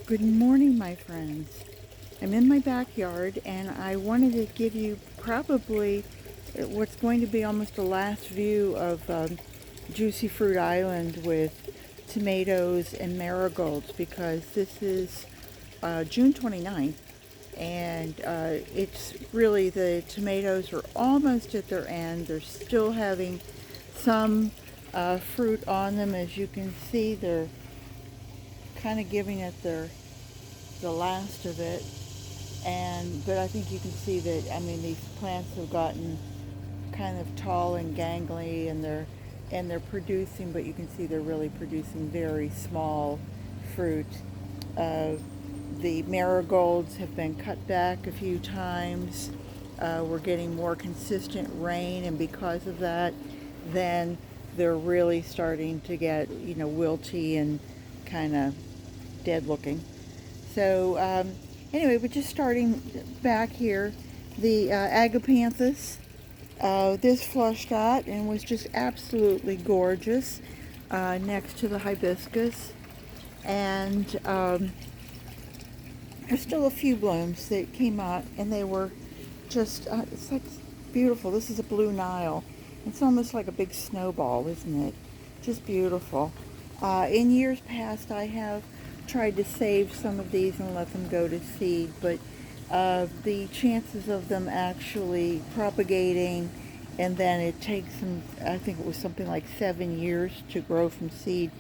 Good morning, my friends. I'm in my backyard and I wanted to give you probably what's going to be almost the last view of Juicy Fruit Island with tomatoes and marigolds because this is June 29th and it's really the tomatoes are almost at their end. They're still having some fruit on them. As you can see, they're kind of giving it the last of it, but I think you can see that, I mean, these plants have gotten kind of tall and gangly, and they're producing, but you can see they're really producing very small fruit. uh, the marigolds have been cut back a few times. We're getting more consistent rain, and because of that, then they're really starting to get, wilty and kind of dead looking. So anyway, we're just starting back here. The Agapanthus, this flushed out and was just absolutely gorgeous next to the hibiscus. And there's still a few blooms that came out, and they were just, it's like beautiful. This is a blue Nile. It's almost like a big snowball, isn't it? Just beautiful. In years past, I have tried to save some of these and let them go to seed, but the chances of them actually propagating, and then it takes them, I think it was something like 7 years to grow from seed.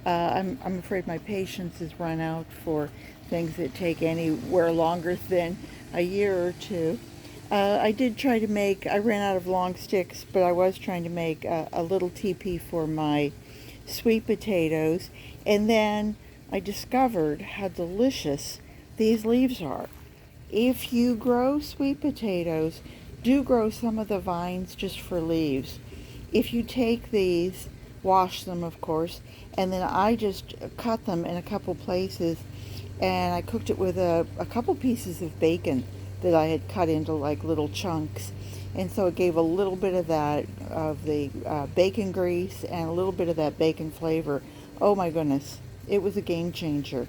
I'm afraid my patience has run out for things that take anywhere longer than a year or two. I did try to make, I ran out of long sticks, but I was trying to make a little teepee for my sweet potatoes, and then I discovered how delicious these leaves are. If you grow sweet potatoes, do grow some of the vines just for leaves. If you take these, wash them of course, and then I just cut them in a couple places, and I cooked it with a couple pieces of bacon that I had cut into like little chunks. And so it gave a little bit of that, of the bacon grease, and a little bit of that bacon flavor. Oh my goodness, it was a game changer.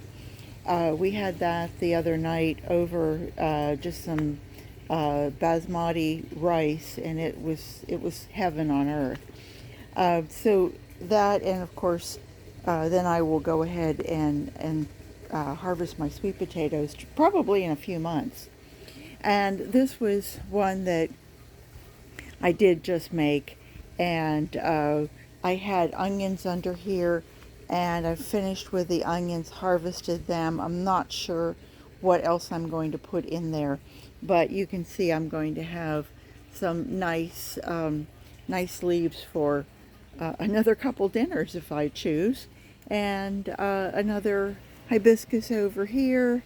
We had that the other night over just some basmati rice, and it was heaven on earth. So that, and of course, then I will go ahead and harvest my sweet potatoes probably in a few months. And this was one that I did just make, and I had onions under here, and I finished with the onions, harvested them. I'm not sure what else I'm going to put in there, but you can see I'm going to have some nice leaves for another couple dinners if I choose. And another hibiscus over here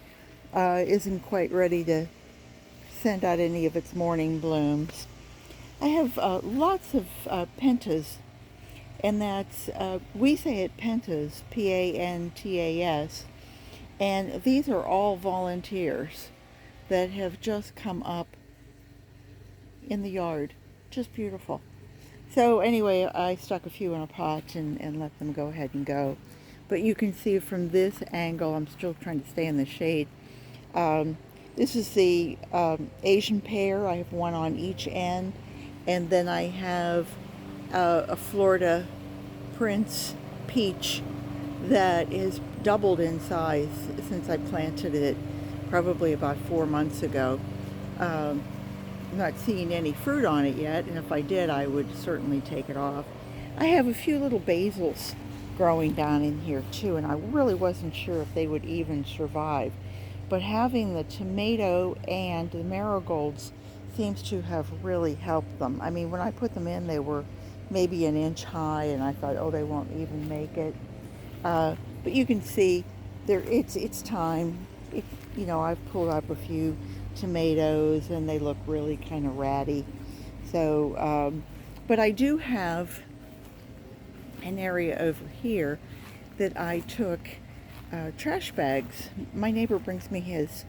isn't quite ready to send out any of its morning blooms. I have lots of pentas, and that's, we say it pentas, Pantas, and these are all volunteers that have just come up in the yard. Just beautiful. So anyway, I stuck a few in a pot and let them go ahead and go. But you can see from this angle, I'm still trying to stay in the shade. This is the Asian pear. I have one on each end. And then I have a Florida Prince peach that is doubled in size since I planted it probably about 4 months ago. I'm not seeing any fruit on it yet, and if I did, I would certainly take it off. I have a few little basils growing down in here too, and I really wasn't sure if they would even survive. But having the tomato and the marigolds seems to have really helped them. I mean, when I put them in, they were maybe an inch high, and I thought, oh, they won't even make it. But you can see there, it's time. I've pulled up a few tomatoes, and they look really kind of ratty. So, but I do have an area over here that I took trash bags. My neighbor brings me his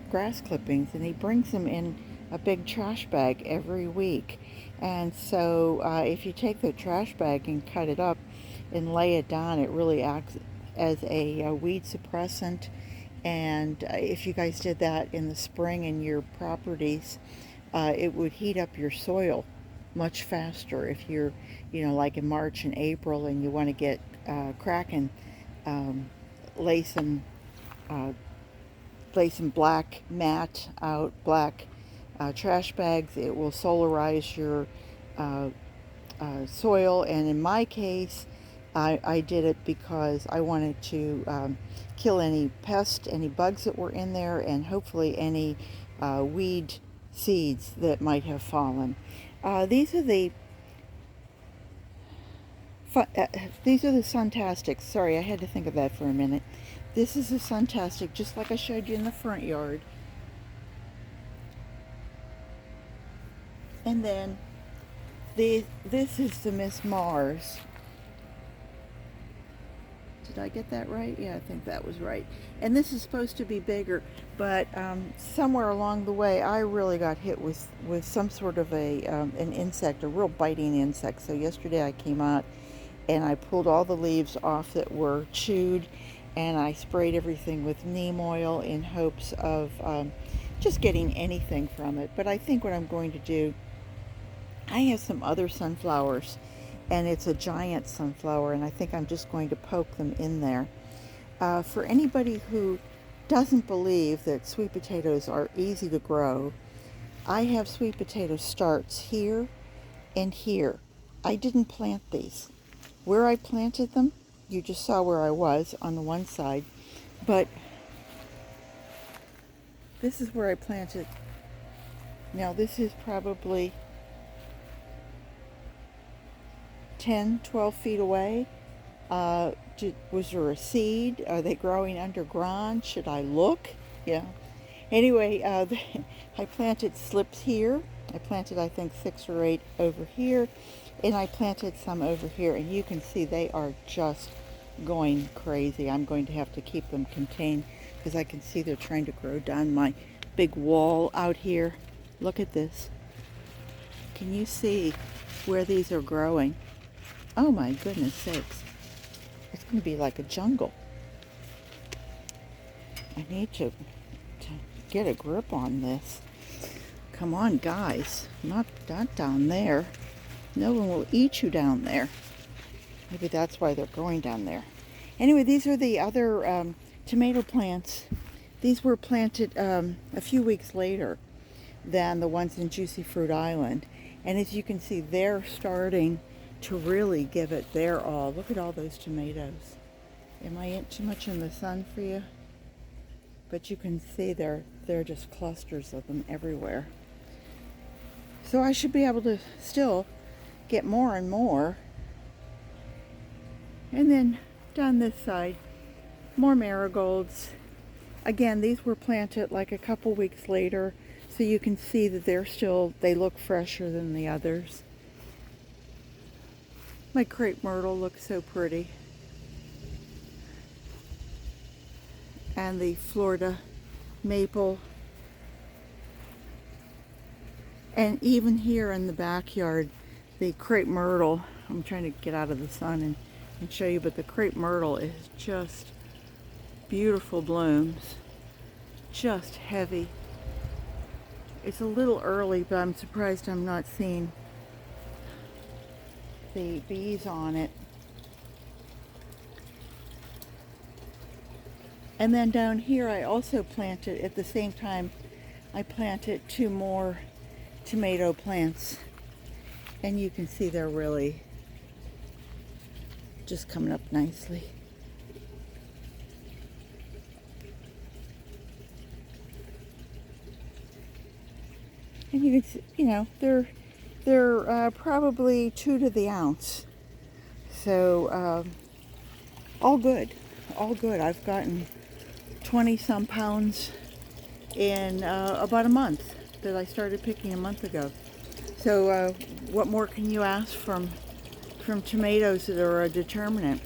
grass clippings, and he brings them in a big trash bag every week. And so if you take the trash bag and cut it up and lay it down, it really acts as a weed suppressant. And if you guys did that in the spring in your properties, it would heat up your soil much faster. If you're, like in March and April and you want to get cracking, lay some black mat out, black trash bags. It will solarize your soil. And in my case, I did it because I wanted to kill any pests, any bugs that were in there, and hopefully any weed seeds that might have fallen. These are the Suntastics. Sorry, I had to think of that for a minute. This is a Suntastic, just like I showed you in the front yard. And then this is the Miss Mars. Did I get that right? Yeah, I think that was right. And this is supposed to be bigger, but somewhere along the way, I really got hit with some sort of an insect, a real biting insect. So yesterday I came out and I pulled all the leaves off that were chewed, and I sprayed everything with neem oil in hopes of just getting anything from it. But I think what I'm going to do, I have some other sunflowers, and it's a giant sunflower, and I think I'm just going to poke them in there. For anybody who doesn't believe that sweet potatoes are easy to grow, I have sweet potato starts here and here. I didn't plant these. Where I planted them, you just saw where I was on the one side, but this is where I planted. Now this is probably 10, 12 feet away. Was there a seed? Are they growing underground? Should I look? Anyway, I planted slips here. I planted, I think, 6 or 8 over here, and I planted some over here, and you can see they are just going crazy. I'm going to have to keep them contained because I can see they're trying to grow down my big wall out here. Look at this. Can you see where these are growing? Oh my goodness sakes. It's going to be like a jungle. I need to get a grip on this. Come on, guys. Not down there. No one will eat you down there. Maybe that's why they're growing down there. Anyway, these are the other tomato plants. These were planted a few weeks later than the ones in Juicy Fruit Island. And as you can see, they're starting to really give it their all. Look at all those tomatoes. Am I too much in the sun for you? But you can see they're just clusters of them everywhere. So I should be able to still get more and more. And then down this side, more marigolds. Again, these were planted like a couple weeks later, so you can see that they look fresher than the others. My crepe myrtle looks so pretty. And the Florida maple. And even here in the backyard, the crepe myrtle, I'm trying to get out of the sun and show you, but the crepe myrtle is just beautiful blooms, just heavy. It's a little early, but I'm surprised I'm not seeing the bees on it. And then down here I also planted, at the same time, I planted 2 more tomato plants. And you can see they're really just coming up nicely. And you can see, they're probably 2 to the ounce. So all good, all good. I've gotten 20 some pounds in about a month that I started picking a month ago. So what more can you ask from tomatoes that are a determinant?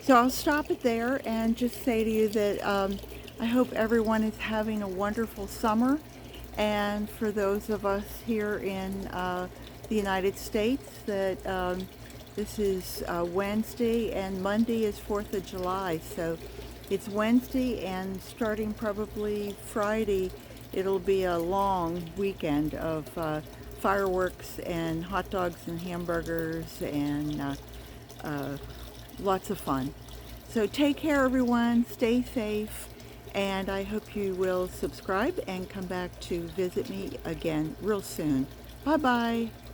So I'll stop it there and just say to you that I hope everyone is having a wonderful summer. And for those of us here in the United States, that This is Wednesday, and Monday is 4th of July. So it's Wednesday, and starting probably Friday, it'll be a long weekend of fireworks and hot dogs and hamburgers and lots of fun. So take care, everyone. Stay safe. And I hope you will subscribe and come back to visit me again real soon. Bye-bye.